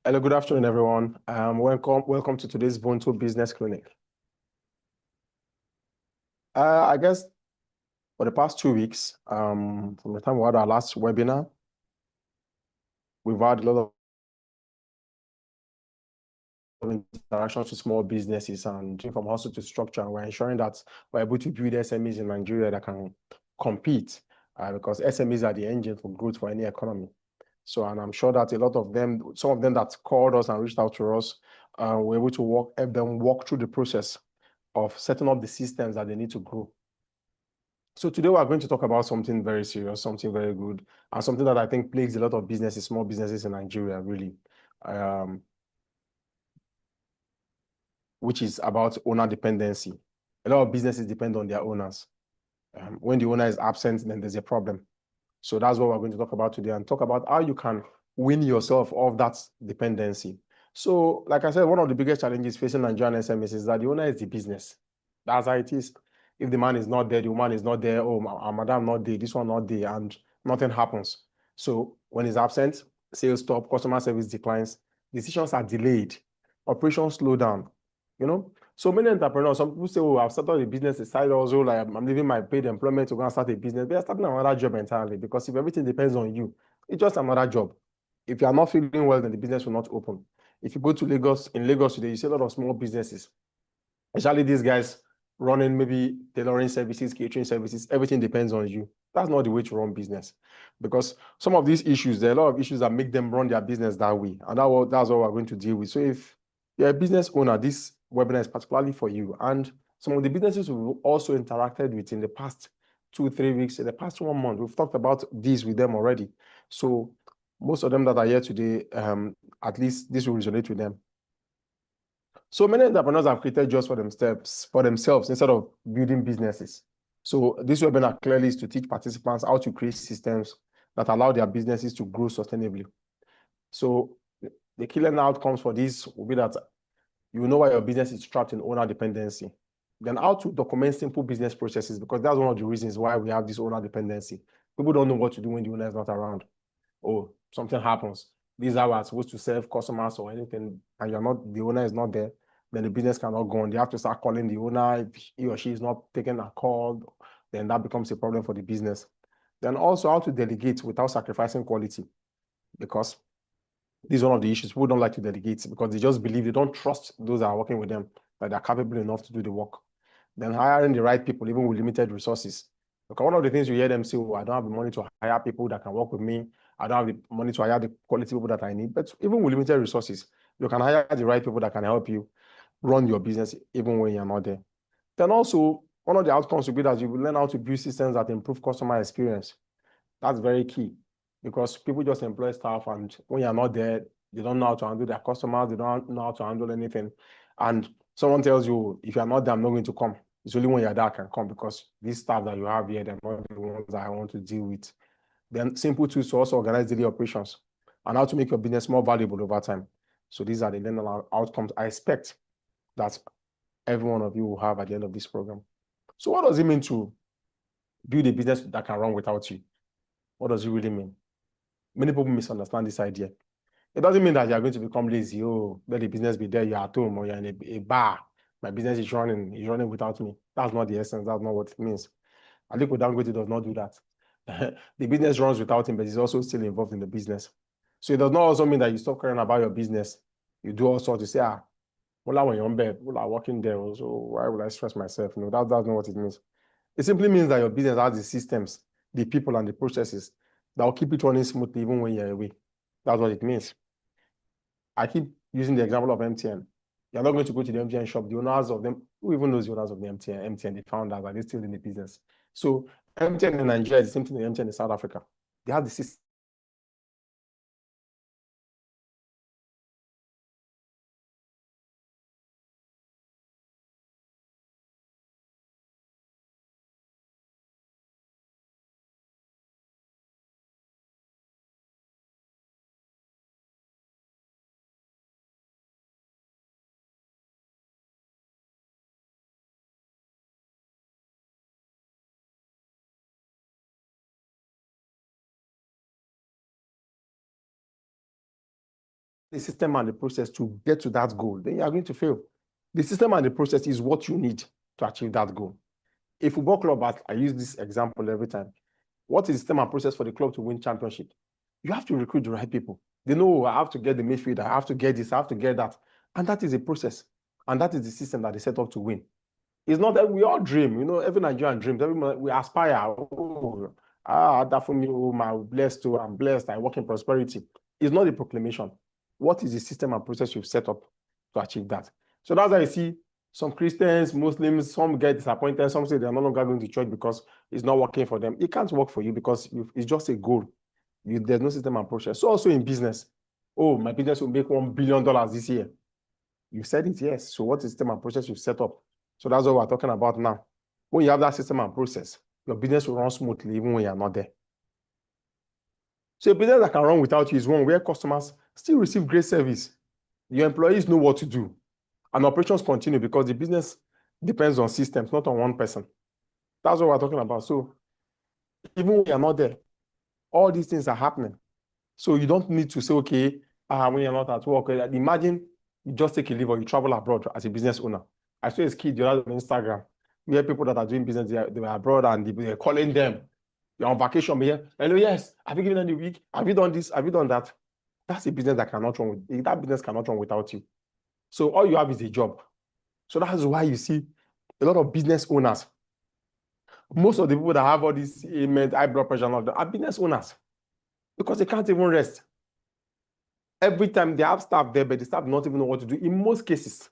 Hello, good afternoon, everyone. Welcome to today's Vonto Business Clinic. I guess for the past 2 weeks, from the time we had our last webinar, we've had a lot of interactions with small businesses and from hustle to structure, and we're ensuring that we're able to build SMEs in Nigeria that can compete, because SMEs are the engine for growth for any economy. So, and I'm sure that a lot of them, some of them that called us and reached out to us, were able to help them walk through the process of setting up the systems that they need to grow. So today we are going to talk about something very serious, something very good, and something that I think plagues a lot of businesses, small businesses in Nigeria, really, which is about owner dependency. A lot of businesses depend on their owners. When the owner is absent, then there's a problem. So that's what we're going to talk about today, and talk about how you can win yourself off that dependency. So, like I said, one of the biggest challenges facing Nigerian SMEs is that the owner is the business. That's how it is. If the man is not there, the woman is not there, oh, madam not there, this one not there, and nothing happens. So when he's absent, sales stop, customer service declines, decisions are delayed, operations slow down, you know? So many entrepreneurs, some people say, oh, I've started a business, a side hustle, like I'm leaving my paid employment to go and start a business. But you're starting another job entirely, because if everything depends on you, it's just another job. If you are not feeling well, then the business will not open. If you go to Lagos, in Lagos today, you see a lot of small businesses, especially these guys running maybe tailoring services, catering services. Everything depends on you. That's not the way to run business, because some of these issues, there are a lot of issues that make them run their business that way, and that's what we're going to deal with. So if you're a business owner, this webinar is particularly for you. And some of the businesses we've also interacted with in the past 2-3 weeks, in the past 1 month, we've talked about these with them already. So most of them that are here today, at least this will resonate with them. So many entrepreneurs have created jobs for themselves instead of building businesses. So this webinar clearly is to teach participants how to create systems that allow their businesses to grow sustainably. So the key learning outcomes for this will be that you know why your business is trapped in owner dependency. Then how to document simple business processes, because that's one of the reasons why we have this owner dependency. People don't know what to do when the owner is not around. Oh, something happens. These are are supposed to serve customers or anything, and the owner is not there, then the business cannot go on. They have to start calling the owner. If he or she is not taking a call, then that becomes a problem for the business. Then also how to delegate without sacrificing quality, because this is one of the issues. People don't like to delegate because they just believe, they don't trust those that are working with them, that they're capable enough to do the work. Then hiring the right people, even with limited resources. Because one of the things you hear them say, oh, I don't have the money to hire people that can work with me. I don't have the money to hire the quality people that I need. But even with limited resources, you can hire the right people that can help you run your business even when you're not there. Then also, one of the outcomes will be that you will learn how to build systems that improve customer experience. That's very key, because people just employ staff, and when you're not there, they don't know how to handle their customers, they don't know how to handle anything. And someone tells you, if you're not there, I'm not going to come. It's only when you're there I can come, because these staff that you have here, they're not the ones that I want to deal with. Then simple tools to also organize daily operations and how to make your business more valuable over time. So these are the learning outcomes I expect that every one of you will have at the end of this program. So what does it mean to build a business that can run without you? What does it really mean? Many people misunderstand this idea. It doesn't mean that you are going to become lazy. Oh, let the business be there, you're at home, or you're in a bar. My business is running without me. That's not the essence. That's not what it means. Aliko Dangote does not do that. The business runs without him, but he's also still involved in the business. So it does not also mean that you stop caring about your business. You do all sorts to say, well, when you're on bed, well, I'm working there, so why would I stress myself? No, that's not what it means. It simply means that your business has the systems, the people, and the processes that will keep it running smoothly even when you're away. That's what it means. I keep using the example of MTN. You're not going to go to the MTN shop. The owners of them, who even knows the owners of the MTN, the founders, are they still in the business? So MTN in Nigeria is the same thing as MTN in South Africa. They have the system. the system and the process to get to that goal, then you are going to fail. The system and the process is what you need to achieve that goal. A football club, I use this example every time. What is the system and process for the club to win championship? You have to recruit the right people. They know, I have to get the midfielder, I have to get this, I have to get that. And that is a process. And that is the system that they set up to win. It's not that we all dream, every Nigerian dreams, we aspire. Oh, that for me, I'm blessed too, I'm blessed, I work in prosperity. It's not a proclamation. What is the system and process you've set up to achieve that? So that's why you see some Christians, Muslims, some get disappointed, some say they're no longer going to church because it's not working for them. It can't work for you because it's just a goal. There's no system and process. So also in business, oh, my business will make $1 billion this year. You said it, yes. So what is the system and process you've set up? So that's what we're talking about now. When you have that system and process, your business will run smoothly even when you're not there. So a business that can run without you is one where customers still receive great service. Your employees know what to do. And operations continue because the business depends on systems, not on one person. That's what we're talking about. So even when you're not there, all these things are happening. So you don't need to say, okay, when you're not at work, imagine you just take a leave or you travel abroad as a business owner. I saw a kid the other day on Instagram. We have people that are doing business, they were abroad and they're calling them. You're on vacation, but hello, yes, have you given them the week? Have you done this? Have you done that? That's a business that cannot run with, that business cannot run without you. So all you have is a job. So that's why you see a lot of business owners. Most of the people that have all this high blood pressure and all that are business owners because they can't even rest. Every time they have staff there, but the staff don't even know what to do in most cases.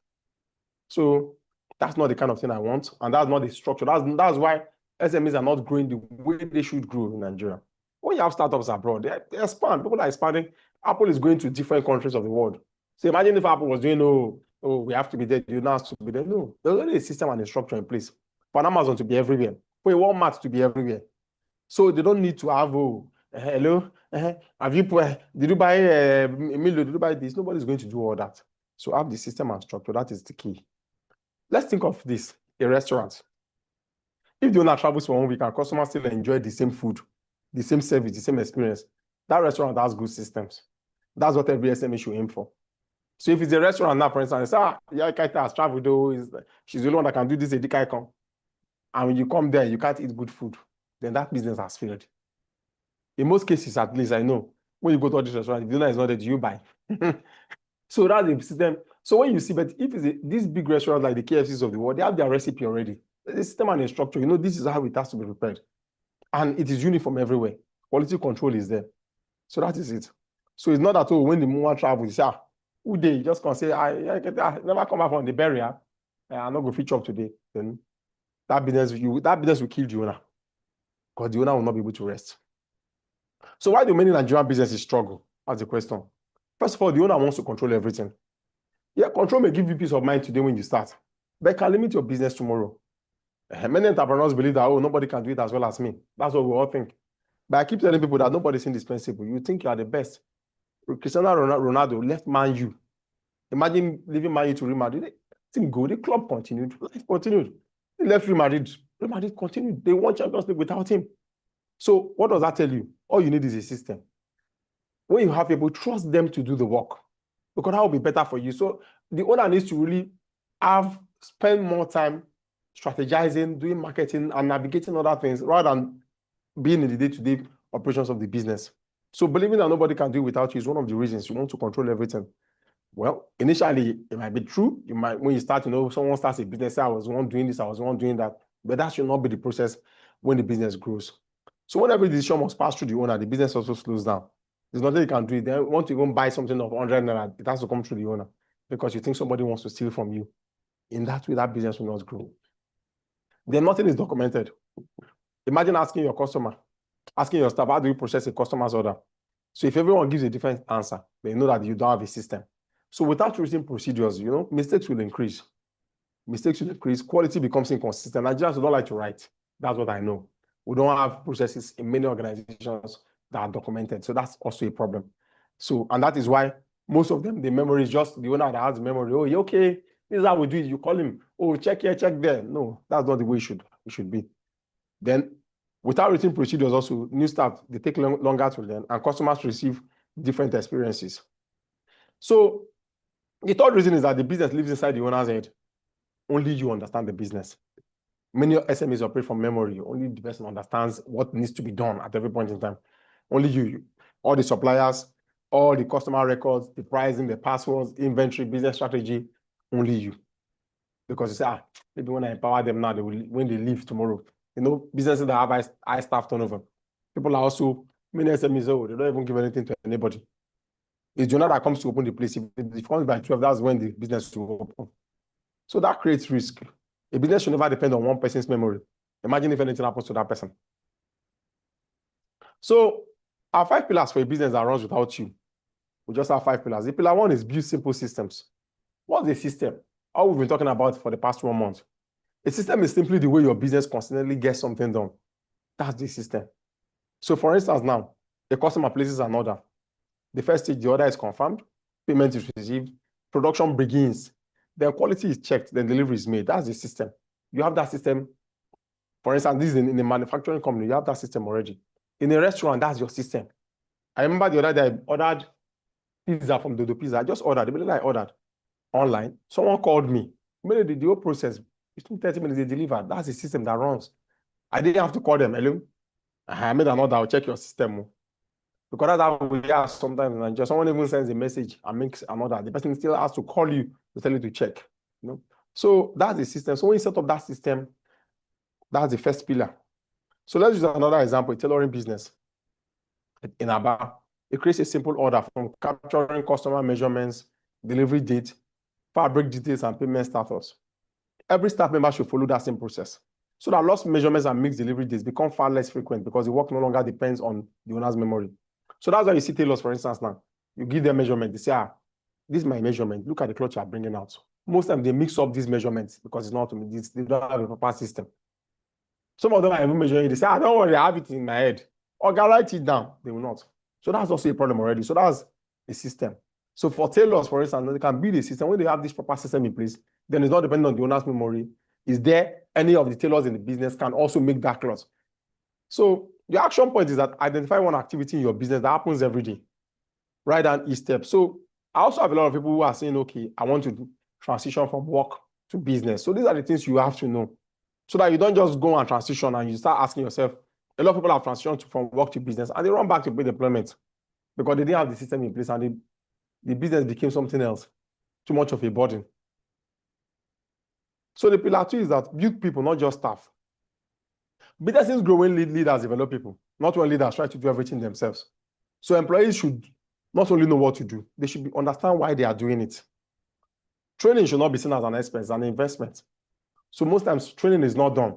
So that's not the kind of thing I want, and that's not the structure. That's why SMEs are not growing the way they should grow in Nigeria. When you have startups abroad, they expand. People are expanding. Apple is going to different countries of the world. So imagine if Apple was doing, we have to be there, you now have to be there. No, there's already a system and a structure in place for Amazon to be everywhere, for a Walmart to be everywhere. So they don't need to have, hello, did you buy a Milo, did you buy this? Nobody's going to do all that. So have the system and structure, that is the key. Let's think of this, a restaurant. If the owner travels for 1 week and customers still enjoy the same food, the same service, the same experience, that restaurant has good systems. That's what every SME should aim for. So if it's a restaurant now, for instance, Kaita has traveled, though, she's the only one that can do this, and when you come there, you can't eat good food, then that business has failed. In most cases, at least, I know, when you go to all this restaurant, if the owner is not there, do you buy? So that's the system. So when you see, but if it's these big restaurants like the KFCs of the world, they have their recipe already. The system and the structure, this is how it has to be prepared. And it is uniform everywhere. Quality control is there. So that is it. So it's not at all when the woman travels, you say, who they just can say, I never come back from the barrier. I'm not going to feature up today. Then that business will kill the owner. Because the owner will not be able to rest. So why do many Nigerian businesses struggle? That's the question. First of all, the owner wants to control everything. Yeah, control may give you peace of mind today when you start, but it can limit your business tomorrow. Many entrepreneurs believe that, nobody can do it as well as me. That's what we all think. But I keep telling people that nobody's indispensable. You think you are the best. Cristiano Ronaldo left Man U. Imagine leaving Man U to Real Madrid. Team go, the club continued, life continued. He left Real Madrid. Real Madrid continued. They won Champions League without him. So what does that tell you? All you need is a system. When you have people, trust them to do the work, because that will be better for you. So the owner needs to really spend more time strategizing, doing marketing, and navigating other things rather than being in the day-to-day operations of the business. So believing that nobody can do it without you is one of the reasons you want to control everything. Well, initially, it might be true. When you start, someone starts a business, say, I was one doing this, I was one doing that. But that should not be the process when the business grows. So when every decision must pass through the owner, the business also slows down. There's nothing you can do. They want to even buy something of 100 naira, it has to come through the owner because you think somebody wants to steal from you. In that way, that business will not grow. Then nothing is documented. Imagine asking your customer, asking your staff, how do you process a customer's order? So if everyone gives a different answer, they know that you don't have a system. So without using procedures, mistakes will increase. Mistakes will increase. Quality becomes inconsistent. Nigerians don't like to write. That's what I know. We don't have processes in many organizations that are documented. So that's also a problem. So, and that is why most of them, the memory is just the owner that has the memory. Oh, you're okay. This is how we do it. You call him. Oh, check here, check there. No, that's not the way it should be. Then, without written procedures, also new staff, they take longer to learn, and customers receive different experiences. So the third reason is that the business lives inside the owner's head. Only you understand the business. Many SMEs operate from memory. Only the person understands what needs to be done at every point in time. Only you. All the suppliers, all the customer records, the pricing, the passwords, inventory, business strategy, only you. Because you say, maybe when I empower them now, when they leave tomorrow. Businesses that have high staff turnover. People are also, many SMEs, they don't even give anything to anybody. It's Jonah that comes to open the place. If it comes by 12, that's when the business will open. So that creates risk. A business should never depend on one person's memory. Imagine if anything happens to that person. So our 5 pillars for a business that runs without you. We just have 5 pillars. The pillar 1 is build simple systems. What's a system? All we've been talking about for the past 1 month. A system is simply the way your business constantly gets something done. That's the system. So for instance now, a customer places an order. The first stage, the order is confirmed, payment is received, production begins, then quality is checked, then delivery is made. That's the system. You have that system. For instance, this is in a manufacturing company, you have that system already. In a restaurant, that's your system. I remember the other day I ordered pizza from Dodo Pizza. I just ordered. The minute I ordered online, someone called me. The whole process, between 30 minutes, they delivered. That's the system that runs. I didn't have to call them. Hello, I made an order. I'll check your system. Because that's how we are sometimes in Nigeria. Someone even sends a message and makes an order. The person still has to call you to tell you to check. So that's the system. So when you set up that system, that's the first pillar. So let's use another example, a tailoring business. In Aba, it creates a simple order from capturing customer measurements, delivery date, fabric details, and payment status. Every staff member should follow that same process. So that lost measurements and mixed delivery dates become far less frequent because the work no longer depends on the owner's memory. So that's why you see tailors, for instance, now. You give them measurement. They say, this is my measurement. Look at the cloth you are bringing out. Most of them, they mix up these measurements because it's not to me. They don't have a proper system. Some of them are even measuring it. They say, don't worry, I have it in my head. Or write it down. They will not. So that's also a problem already. So that's a system. So for tailors, for instance, they can build a system. When they have this proper system in place, then it's not dependent on the owner's memory. Is there any of the tailors in the business can also make that cloth? So the action point is that identify one activity in your business that happens every day. Write down each step. So I also have a lot of people who are saying, okay, I want to transition from work to business. So these are the things you have to know so that you don't just go and transition and you start asking yourself, a lot of people have transitioned from work to business and they run back to paid employment because they didn't have the system in place and the business became something else, too much of a burden. So the pillar 2 is that build people, not just staff. Businesses grow when leaders develop people, not when leaders try to do everything themselves. So employees should not only know what to do, they should understand why they are doing it. Training should not be seen as an expense, an investment. So most times training is not done.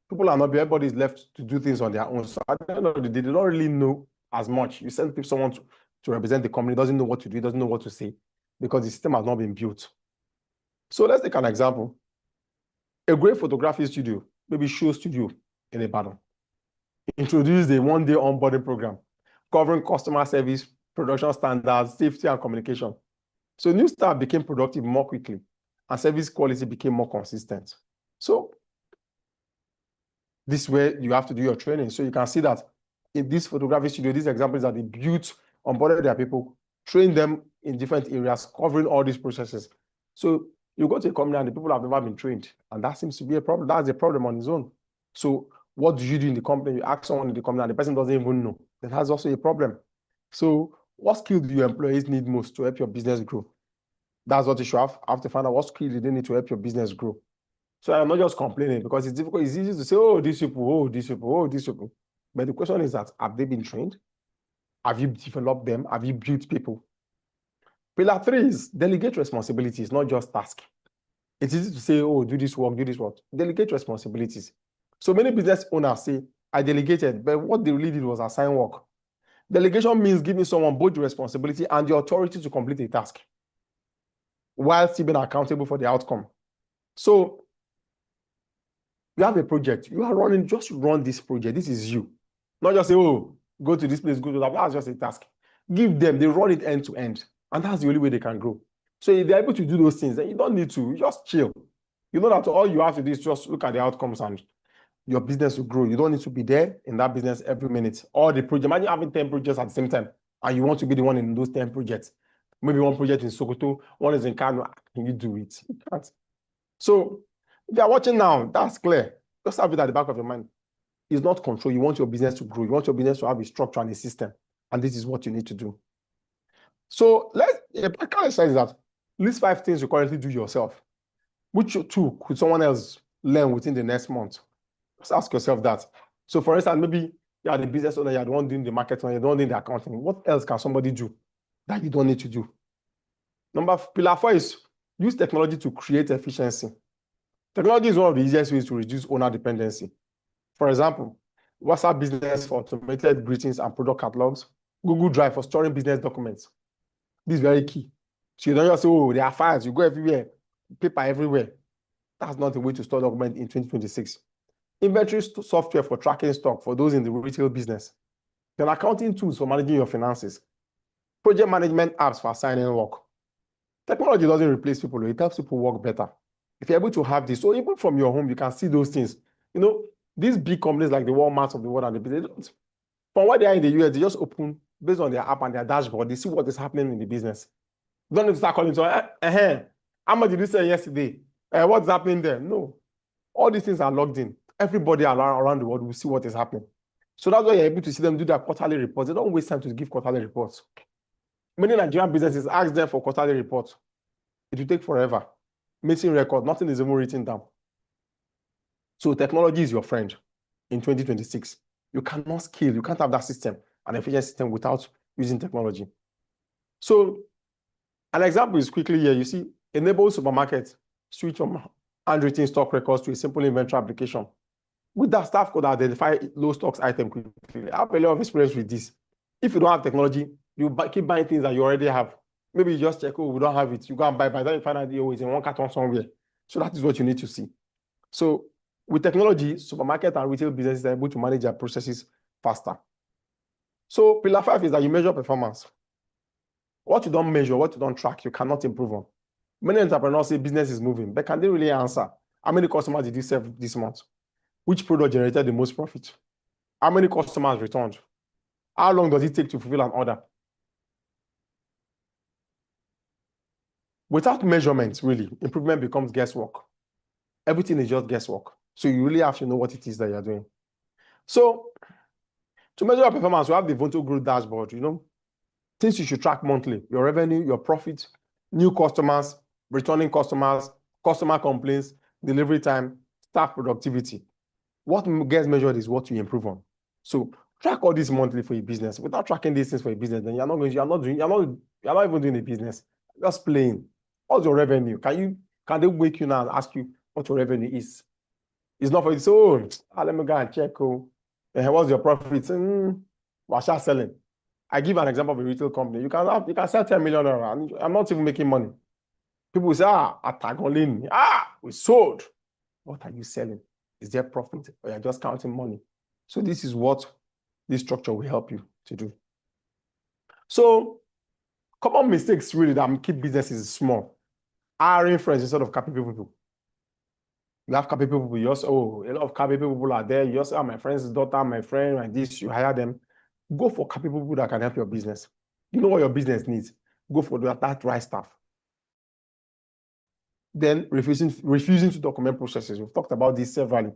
People are not, everybody is left to do things on their own. So at the end of the day, they don't really know as much. You send someone to represent the company, doesn't know what to do, doesn't know what to say, because the system has not been built. So let's take an example. A great photography studio, maybe show studio in Ibadan, introduced a one-day onboarding program covering customer service, production standards, safety, and communication. So new staff became productive more quickly, and service quality became more consistent. So this way you have to do your training. So you can see that in this photography studio, these examples that they built, onboarded their people, trained them in different areas, covering all these processes. So you go to a company and the people have never been trained, and that seems to be a problem. That's a problem on its own. So what do you do in the company? You ask someone in the company and the person doesn't even know. That has also a problem. So what skill do your employees need most to help your business grow? That's what you should have to find out. What skill do they need to help your business grow? So I'm not just complaining because it's difficult. It's easy to say, oh, these people, oh, these people, oh, these people. But the question is that, have they been trained? Have you developed them? Have you built people? Pillar 3 is delegate responsibilities, not just tasks. It's easy to say, oh, do this work, do this work. Delegate responsibilities. So many business owners say, I delegated, but what they really did was assign work. Delegation means giving someone both the responsibility and the authority to complete a task while still being accountable for the outcome. So you have a project, you are running, just run this project. This is you. Not just say, oh, go to this place, go to that. That's just a task. Give them, they run it end to end. And that's the only way they can grow. So if they're able to do those things, then you don't need to, just chill. You know that all you have to do is just look at the outcomes and your business will grow. You don't need to be there in that business every minute. Or the project, imagine having 10 projects at the same time, and you want to be the one in those 10 projects. maybe one project in Sokoto, one is in Kano. Can you do it? You can't. So if you are watching now, that's clear. Just have it at the back of your mind. It's not control. You want your business to grow. You want your business to have a structure and a system. And this is what you need to do. So a practical exercise is that list 5 things you currently do yourself. Which two could someone else learn within the next month? Just ask yourself that. So for instance, maybe you are the business owner, you're the one doing the marketing, you're the one doing the accounting. What else can somebody do that you don't need to do? Pillar 4 is use technology to create efficiency. Technology is one of the easiest ways to reduce owner dependency. For example, WhatsApp Business for automated greetings and product catalogs, Google Drive for storing business documents. This is very key. So you don't just say, oh, there are files, you go everywhere, paper everywhere. That's not the way to store documents in 2026. Inventory software for tracking stock for those in the retail business. Then accounting tools for managing your finances. Project management apps for assigning work. Technology doesn't replace people, it helps people work better. If you're able to have this, so even from your home, you can see those things. You know, these big companies like the Walmart of the world and the business, from what they are in the US, they just open, based on their app and their dashboard, they see what is happening in the business. You don't need to start calling, so, how much did you sell yesterday? What's happening there? No. All these things are logged in. Everybody around the world will see what is happening. So that's why you're able to see them do their quarterly reports. They don't waste time to give quarterly reports. Many Nigerian businesses ask them for quarterly reports. It will take forever. Missing record, nothing is even written down. So technology is your friend in 2026. You cannot scale, you can't have that system, an efficient system without using technology. So an example is quickly here. You see, enable supermarkets switch from handwritten stock records to a simple inventory application. With that, staff could identify low stocks item quickly. I have a lot of experience with this. If you don't have technology, you keep buying things that you already have. Maybe you just check, oh, we don't have it. You go and buy, by the time you find out, oh, it's in one carton somewhere. So that is what you need to see. So with technology, supermarket and retail businesses are able to manage their processes faster. So pillar 5 is that you measure performance. What you don't measure, what you don't track, you cannot improve on. Many entrepreneurs say business is moving, but can they really answer? How many customers did you serve this month? Which product generated the most profit? How many customers returned? How long does it take to fulfill an order? Without measurements, really, improvement becomes guesswork. Everything is just guesswork. So you really have to know what it is that you're doing. So to measure your performance, we have the Vonto Growth Dashboard, things you should track monthly: your revenue, your profit, new customers, returning customers, customer complaints, delivery time, staff productivity. What gets measured is what you improve on. So track all this monthly for your business. Without tracking these things for your business, then you're not even doing a business. You're just playing. What's your revenue? Can they wake you now and ask you what your revenue is? It's not for you to say, oh, let me go and check. What's your profit? What's your selling? I give an example of a retail company. You can sell 10 million and I'm not even making money. People will say, Atagolin, we sold. What are you selling? Is there profit or you're just counting money? So this is what this structure will help you to do. So common mistakes really that keep businesses small: hiring friends instead of capable people. You have capable people, you also, a lot of capable people are there. You also have my friend's daughter, my friend, and this, you hire them. Go for capable people that can help your business. You know what your business needs. Go for that right staff. Then refusing to document processes. We've talked about this severally.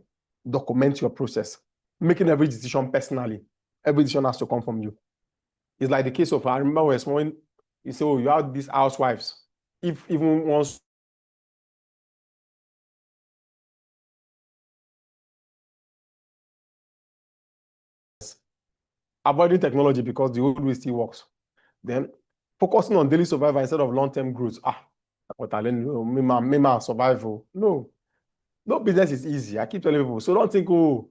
Document your process. Making every decision personally. Every decision has to come from you. It's like the case of, I remember when someone, you say, oh, you have these housewives. If even once avoiding technology because the old way still works. Then focusing on daily survival instead of long-term growth. But I learn survival. No business is easy. I keep telling people. So don't think, oh,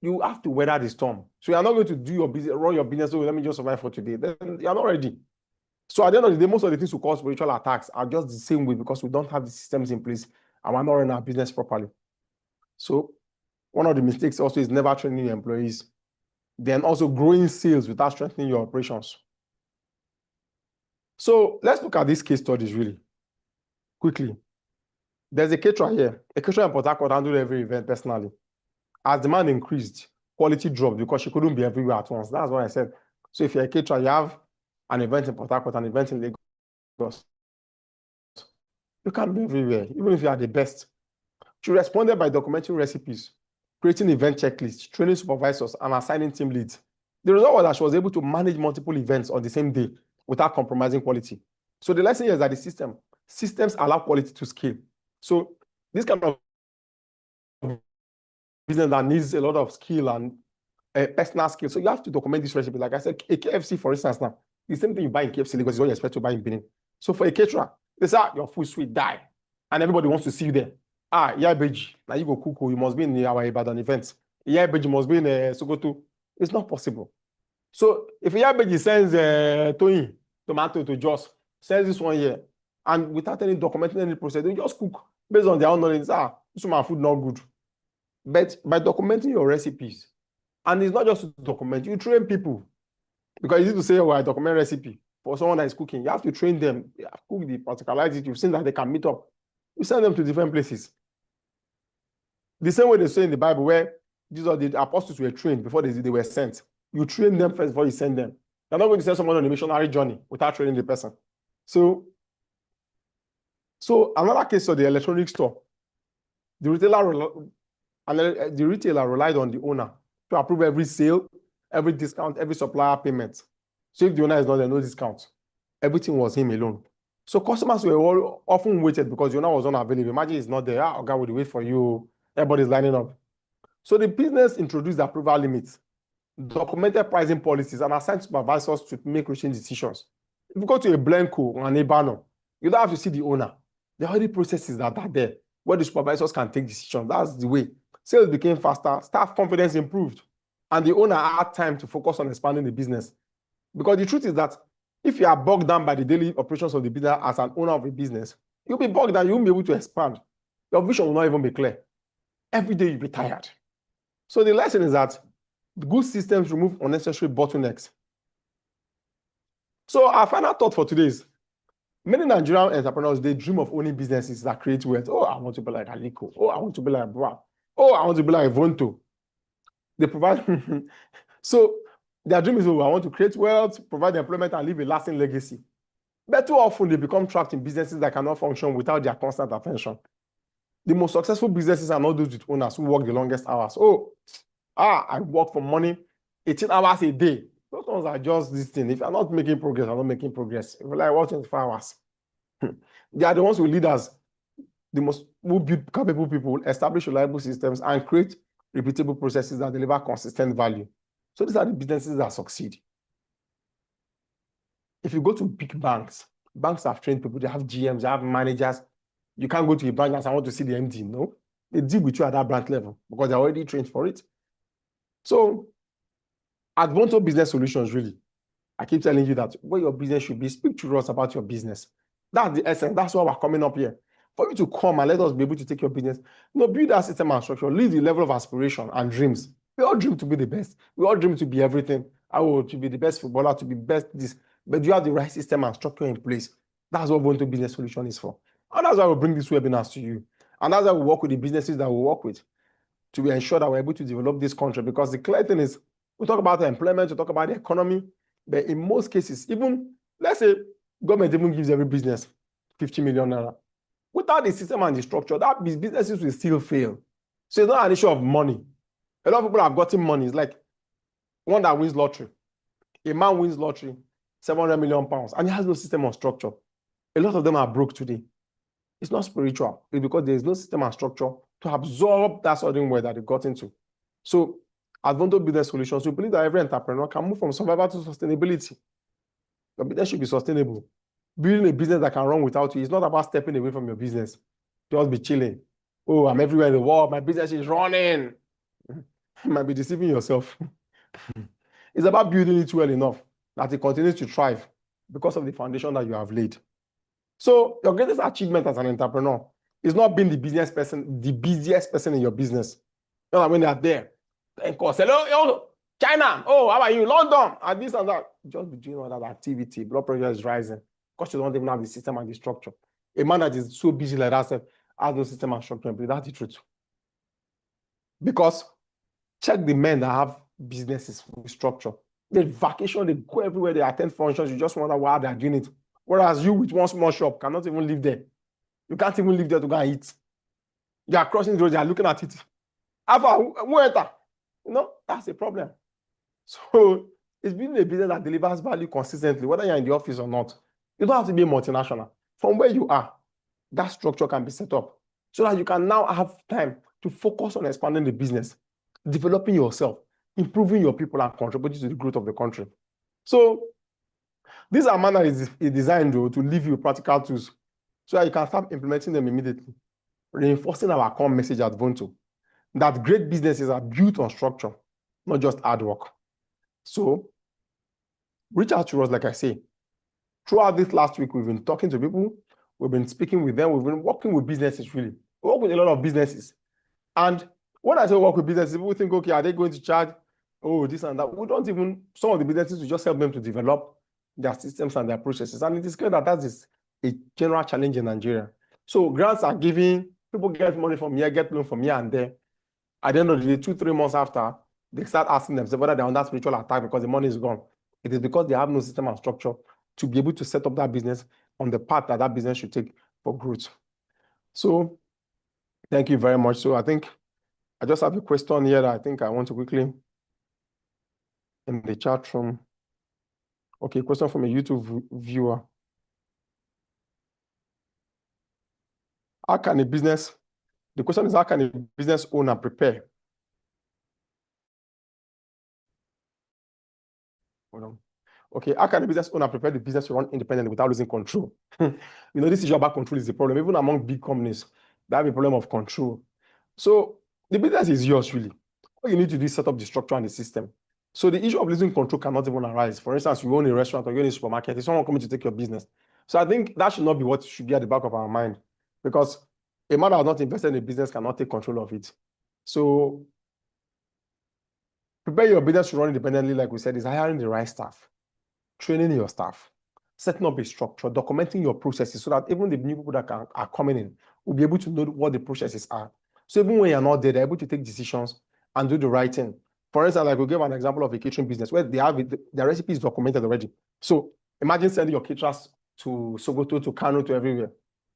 you have to weather the storm. So you're not going to do your business, run your business, so let me just survive for today. Then you're not ready. So at the end of the day, most of the things who cause spiritual attacks are just the same way because we don't have the systems in place and we're not running our business properly. So one of the mistakes also is never training your employees. Then also growing sales without strengthening your operations. So let's look at these case studies really quickly. There's a caterer here. A caterer in Port Harcourt handled every event personally. As demand increased, quality dropped because she couldn't be everywhere at once. That's what I said. So if you're a caterer, you have an event in Port Harcourt, an event in Lagos, You can't be everywhere, even if you are the best. She responded by documenting recipes, creating event checklists, training supervisors, and assigning team leads. The result was that she was able to manage multiple events on the same day without compromising quality. So the lesson here is that the systems allow quality to scale. So this kind of business that needs a lot of skill and personal skill. So you have to document this recipe. Like I said, a KFC, for instance, now, the same thing you buy in KFC because it's what you expect to buy in Benin. So for a caterer, they say, your food sweet, die. And everybody wants to see you there. Yeah, Beji, now you go cook, you must be in our Ibadan event. Yeah, Beji must be in Sokoto. It's not possible. So if yeah, Beji sends Toyin, tomato to Jos, sends this one here, and without any documenting any process, they just cook based on their own knowledge. This my food not good. But by documenting your recipes, and it's not just to document, you train people. Because it's easy to say, oh, I document recipe for someone that is cooking. You have to train them. You have to cook the particularities. You've seen that they can meet up. You send them to different places. The same way they say in the Bible, where the apostles were trained before they were sent. You train them first before you send them. You're not going to send someone on a missionary journey without training the person. So another case of the electronic store, the retailer relied on the owner to approve every sale, every discount, every supplier payment. So if the owner is not there, no discount. Everything was him alone. So customers were all often waited because the owner was unavailable. Imagine he's not there. God will wait for you. Everybody's lining up. So the business introduced approval limits, documented pricing policies, and assigned supervisors to make routine decisions. If you go to a Blanco or an Ebano, you don't have to see the owner. There are already processes that are there where the supervisors can take decisions. That's the way. Sales became faster, staff confidence improved, and the owner had time to focus on expanding the business. Because the truth is that if you are bogged down by the daily operations of the business as an owner of a business, you'll be bogged down, you won't be able to expand. Your vision will not even be clear. Every day you'll be tired. So the lesson is that good systems remove unnecessary bottlenecks. So our final thought for today is, many Nigerian entrepreneurs, they dream of owning businesses that create wealth. Oh, I want to be like Aliko. Oh, I want to be like Bra. Oh, I want to be like Vonto. They provide... So their dream is, oh, I want to create wealth, provide employment, and leave a lasting legacy. But too often, they become trapped in businesses that cannot function without their constant attention. The most successful businesses are not those with owners who work the longest hours. I work for money 18 hours a day. Those ones are just this thing. If you're not making progress, I'm not making progress. If you like, work 24 hours. They are the ones who lead us, who build capable people, establish reliable systems, and create repeatable processes that deliver consistent value. So these are the businesses that succeed. If you go to big banks have trained people, they have GMs, they have managers. You can't go to a branch and say, I want to see the MD. No, they deal with you at that branch level because they're already trained for it. So at Vonto Business Solutions, really, I keep telling you that where your business should be, speak to us about your business. That's the essence. That's why we're coming up here. For you to come and let us be able to take your business, build that system and structure, lead the level of aspiration and dreams. We all dream to be the best. We all dream to be everything. To be the best footballer, to be best this. But you have the right system and structure in place. That's what Vonto Business Solution is for. And that's why we bring these webinars to you. And that's why we work with the businesses that we work with to ensure that we're able to develop this country. Because the clear thing is, we talk about the employment, we talk about the economy, but in most cases, even, let's say, government even gives every business 50 million naira. Without the system and the structure, that businesses will still fail. So it's not an issue of money. A lot of people have gotten money. It's like one that wins lottery. A man wins lottery, 700 million pounds, and he has no system or structure. A lot of them are broke today. It's not spiritual. It's because there's no system and structure to absorb that sudden wealth that they got into. So at Vonto Business Solutions, we believe that every entrepreneur can move from survival to sustainability. Your business should be sustainable. Building a business that can run without you is not about stepping away from your business. Just be chilling. Oh, I'm everywhere in the world. My business is running. You might be deceiving yourself. It's about building it well enough that it continues to thrive because of the foundation that you have laid. So your greatest achievement as an entrepreneur is not being the busiest person in your business. You know, when they are there, and call, hello, China, oh, how are you, London, and this and that. Just be doing all that activity. Blood pressure is rising because you don't even have the system and the structure. A man that is so busy like that has no system and structure. That's the truth. Because check the men that have businesses with structure. They vacation, they go everywhere, they attend functions. You just wonder why they're doing it. Whereas you with one small shop cannot even live there. You can't even live there to go and eat. You are crossing the road, you are looking at it. That's a problem. So it's being a business that delivers value consistently, whether you're in the office or not. You don't have to be a multinational. From where you are, that structure can be set up so that you can now have time to focus on expanding the business, developing yourself, improving your people, and contributing to the growth of the country. So this Amana is designed though to leave you practical tools so that you can start implementing them immediately, reinforcing our core message at Vonto, that great businesses are built on structure, not just hard work. So reach out to us, like I say. Throughout this last week, we've been talking to people, we've been speaking with them, we've been working with businesses, really. We work with a lot of businesses. And when I say work with businesses, people think, okay, are they going to charge? Oh, this and that. We don't even, some of the businesses, we just help them to develop their systems and their processes. And it is clear that that is a general challenge in Nigeria. So grants are given, people get money from here, get loan from here and there. At the end of the day, 2-3 months after, they start asking themselves whether they're under spiritual attack because the money is gone. It is because they have no system and structure to be able to set up that business on the path that that business should take for growth. So thank you very much. So I think I just have a question here that I think I want to quickly in the chat room. Okay, question from a YouTube viewer. How can a business, the question is, how can a business owner prepare? Hold on. Okay, how can a business owner prepare the business to run independently without losing control? This issue about control is the problem. Even among big companies, they have a problem of control. So the business is yours, really. All you need to do is set up the structure and the system. So the issue of losing control cannot even arise. For instance, you own a restaurant or you own a supermarket, is someone coming to take your business? So I think that should not be what should be at the back of our mind, because a man that has not invested in a business cannot take control of it. So prepare your business to run independently, like we said, is hiring the right staff, training your staff, setting up a structure, documenting your processes so that even the new people that are coming in will be able to know what the processes are. So even when you're not there, they're able to take decisions and do the right thing. For instance, like we'll give an example of a catering business where they have their recipe is documented already. So imagine sending your caterers to Sokoto, to Kano, to everywhere,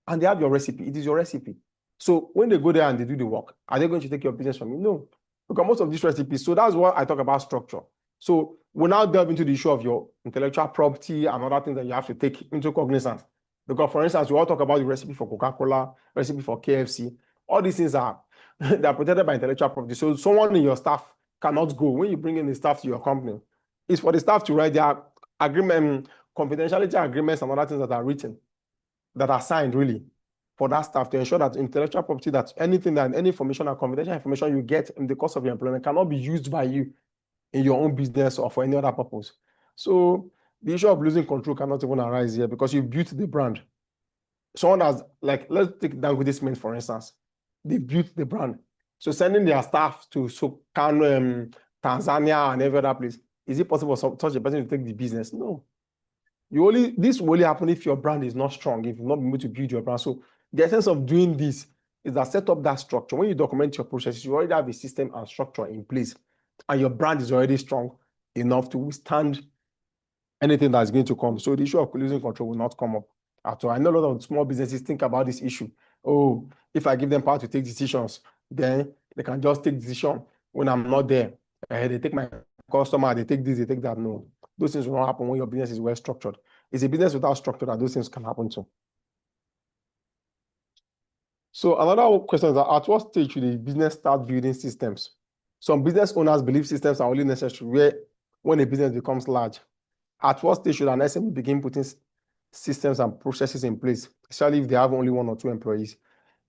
and they have your recipe. It is your recipe. So when they go there and they do the work, are they going to take your business from you? No, because most of these recipes. So that's what I talk about structure. So we'll now delve into the issue of your intellectual property and other things that you have to take into cognizance. Because, for instance, we all talk about the recipe for Coca-Cola, recipe for KFC. All these things are they're protected by intellectual property. So someone in your staff cannot go when you bring in the staff to your company. It's for the staff to write their agreement, confidentiality agreements, and other things that are written, that are signed, really, for that staff to ensure that intellectual property, that anything, that any information or confidential information you get in the course of your employment cannot be used by you in your own business or for any other purpose. So the issue of losing control cannot even arise here because you built the brand. Someone has, like, let's take Dangote Cement, for instance. They built the brand. So sending their staff to Kano, Tanzania, and every other place, is it possible for such a person to take the business? No. This will only happen if your brand is not strong, if you're not able to build your brand. So the essence of doing this is that set up that structure. When you document your processes, you already have a system and structure in place, and your brand is already strong enough to withstand anything that's going to come. So the issue of losing control will not come up at all. I know a lot of small businesses think about this issue. Oh, if I give them power to take decisions, then they can just take decision when I'm not there. They take my customer, they take this, they take that. No, those things will not happen when your business is well structured. It's a business without structure that those things can happen to. So another question is that at what stage should the business start building systems? Some business owners believe systems are only necessary when a business becomes large. At what stage should an SME begin putting systems and processes in place, especially if they have only 1 or 2 employees?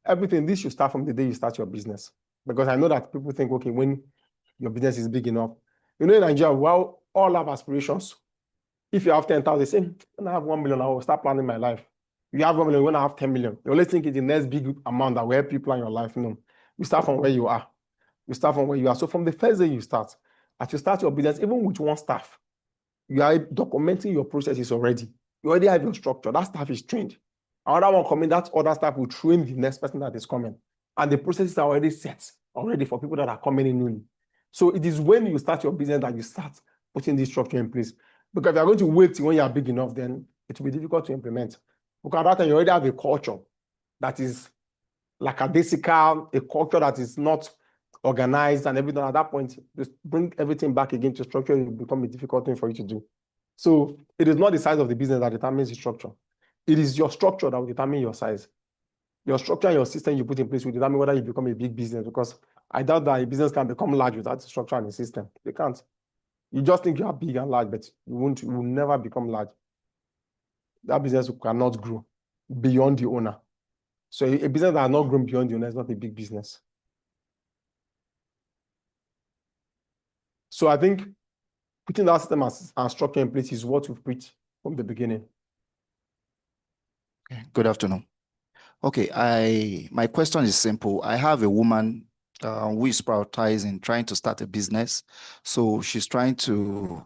Everything, this should start from the day you start your business. Because I know that people think, okay, when your business is big enough. In Nigeria, we all have aspirations. If you have 10,000, they say, when I have 1 million, I will start planning my life. You have 1 million, when I have 10 million. You always think it's the next big amount that will help you plan your life. No, you start from where you are. You start from where you are. So from the first day you start, as you start your business, even with 1 staff, you are documenting your processes already. You already have your structure. That staff is trained. Another one coming, that other staff will train the next person that is coming. And the processes are already set already for people that are coming in newly. So it is when you start your business that you start putting this structure in place. Because if you're going to wait till when you are big enough, then it will be difficult to implement. Because at that time, you already have a culture that is lackadaisical, a culture that is not organized and everything. At that point, just bring everything back again to structure, it will become a difficult thing for you to do. So it is not the size of the business that determines the structure. It is your structure that will determine your size. Your structure and your system you put in place will determine whether you become a big business, because I doubt that a business can become large without the structure and the system. They can't. You just think you are big and large, but you will never become large. That business cannot grow beyond the owner. So a business that has not grown beyond the owner is not a big business. So I think putting that system and structure in place is what we've preached from the beginning. Good afternoon. Okay, my question is simple. I have a woman who is prioritizing trying to start a business. So she's trying to,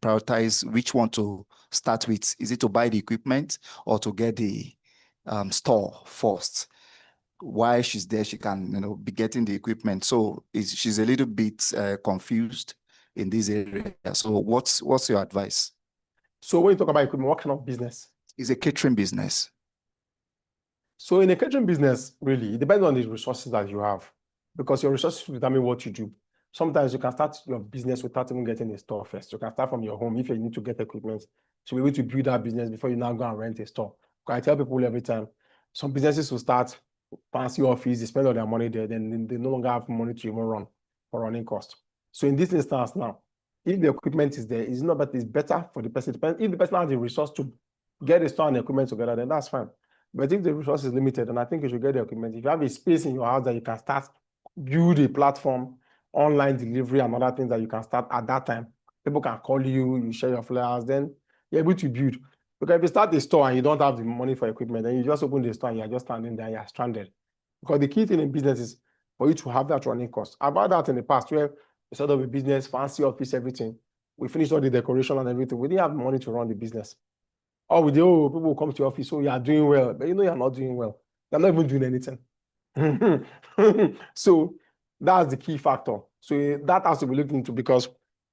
prioritize which one to start with. Is it to buy the equipment or to get the store first? While she's there, she can, be getting the equipment. So she's a little bit confused in this area. So what's your advice? So when you talk about equipment, what kind of business? It's a catering business. So in a catering business, really, it depends on the resources that you have, because your resources will determine what you do. Sometimes you can start your business without even getting a store first. You can start from your home if you need to get equipment to be able to build that business before you now go and rent a store. Because I tell people every time, some businesses will start fancy office, they spend all their money there, then they no longer have money to even run for running costs. So in this instance now, if the equipment is there, it's not that it's better for the person. If the person has the resource to get a store and equipment together, then that's fine. But if the resource is limited, then I think you should get the equipment. If you have a space in your house that you can start, build a platform, online delivery and other things that you can start at that time. People can call you, you share your flyers, then you're able to build. Because if you start a store and you don't have the money for equipment, then you just open the store and you're just standing there, you're stranded. Because the key thing in business is for you to have that running cost. I've had that in the past where we set up a business, fancy office, everything. We finished all the decoration and everything. We didn't have money to run the business. Or we do, people will come to your office, so you are doing well, but you're not doing well. You're not even doing anything. So that's the key factor. So that has to be looked into, because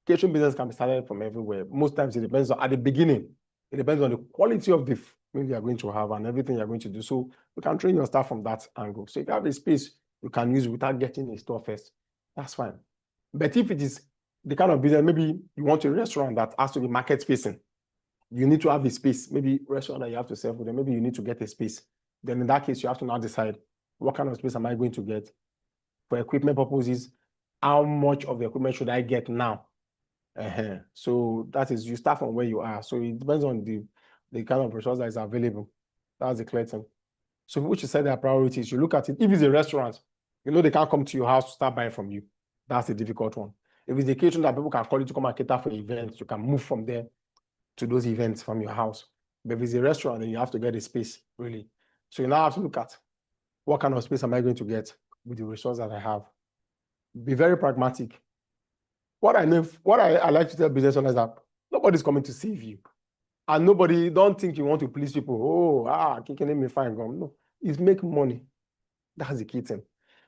catering business can be started from everywhere. Most times it depends on, at the beginning, it depends on the quality of the meal you're going to have and everything you're going to do. So you can train your staff from that angle. So if you have a space you can use without getting a store first, that's fine. But if it is the kind of business, maybe you want a restaurant that has to be market facing, you need to have a space, maybe restaurant that you have to serve with them, maybe you need to get a space. Then in that case, you have to now decide, what kind of space am I going to get? For equipment purposes, how much of the equipment should I get now? So that is, you start from where you are. So it depends on the kind of resource that is available. That's the clear thing. So people should set their priorities. You look at it. If it's a restaurant, they can't come to your house to start buying from you. That's the difficult one. If it's a catering that people can call you to come and cater for events, you can move from there to those events from your house. But if it's a restaurant, then you have to get a space, really. So you now have to look at, what kind of space am I going to get with the resource that I have? Be very pragmatic. What I like to tell business owners that nobody's coming to save you. And nobody, don't think you want to please people. Kicking me fine gum. No, it's make money. That's the key thing.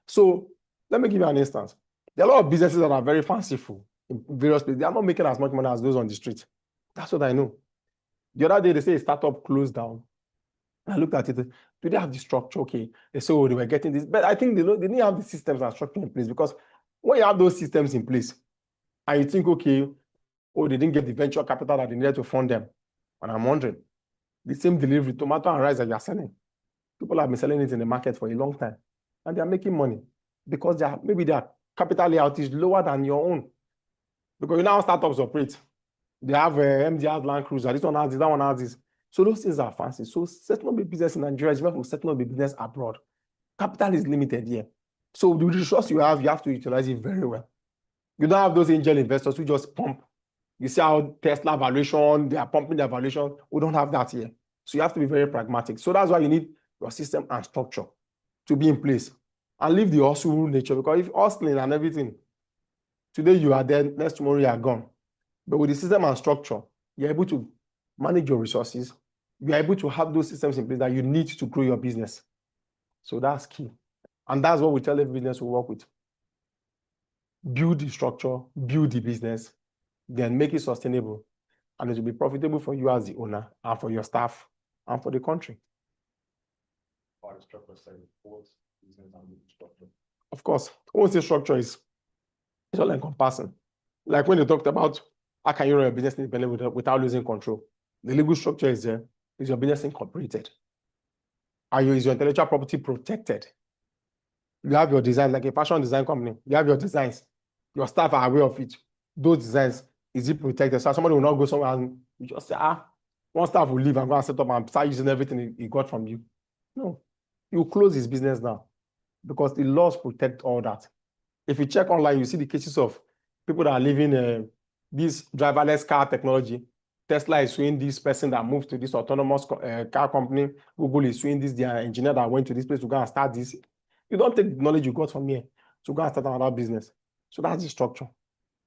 So let me give you an instance. There are a lot of businesses that are very fanciful in various places. They are not making as much money as those on the street. That's what I know. The other day, they say a startup closed down. I looked at it. Do they have the structure? Okay. They say, they were getting this. But I think they didn't have the systems and structure in place, because when you have those systems in place and you think, they didn't get the venture capital that they needed to fund them. And I'm wondering, the same delivery, tomato and rice that you're selling, people have been selling it in the market for a long time and they're making money because maybe their capital layout is lower than your own. Because startups operate. They have MDR Land Cruiser, this one has this, that one has this. So those things are fancy. So setting up a business in Nigeria is different from setting up a business abroad. Capital is limited here. So the resource you have to utilize it very well. You don't have those angel investors who just pump. You see how Tesla valuation, they are pumping their valuation. We don't have that here. So you have to be very pragmatic. So that's why you need your system and structure to be in place. And leave the hustle nature, because if hustling and everything, today you are there, next tomorrow you are gone. But with the system and structure, you're able to manage your resources. You're able to have those systems in place that you need to grow your business. So that's key. And that's what we tell every business we work with. Build the structure, build the business, then make it sustainable. and it will be profitable for you as the owner and for your staff and for the country. Of course, wholesale structure is all encompassing. Like when they talked about how can you run a business independently without losing control? The legal structure is there. Is your business incorporated? Is your intellectual property protected? You have your design, like a fashion design company. You have your designs. Your staff are aware of it. Those designs, is it protected? So somebody will not go somewhere and you just say, one staff will leave and go and set up and start using everything he got from you. No, you close his business down because the laws protect all that. If you check online, you see the cases of people that are living this driverless car technology. Tesla is suing this person that moved to this autonomous car company. Google is suing this their engineer that went to this place to go and start this. You don't take the knowledge you got from here to go and start another business. So that's the structure.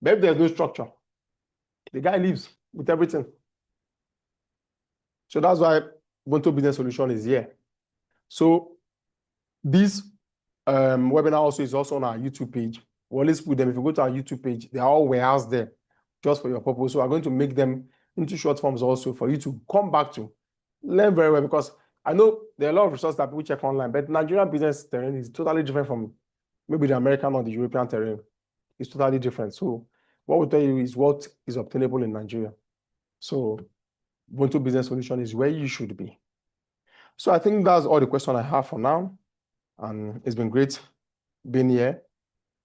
But if there's no structure, the guy leaves with everything. So that's why Ubuntu Business Solution is here. So this webinar also is also on our YouTube page. We'll always put them. If you go to our YouTube page, they are all warehoused there just for your purpose. So we're going to make them into short forms also for you to come back to. Learn very well, because I know there are a lot of resources that people check online, but Nigerian business terrain is totally different from maybe the American or the European terrain. It's totally different. So what we tell you is what is obtainable in Nigeria. So Ubuntu Business Solution is where you should be. So I think that's all the questions I have for now. And it's been great being here.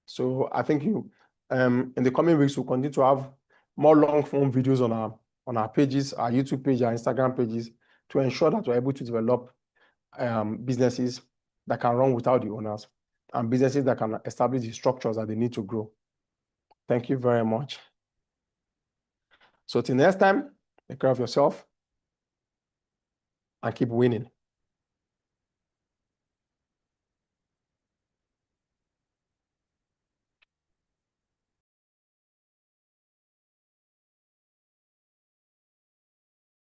So I think in the coming weeks, we'll continue to have more long form videos on our pages, our YouTube page, our Instagram pages, to ensure that we're able to develop businesses that can run without the owners and businesses that can establish the structures that they need to grow. Thank you very much. So till next time, take care of yourself and keep winning.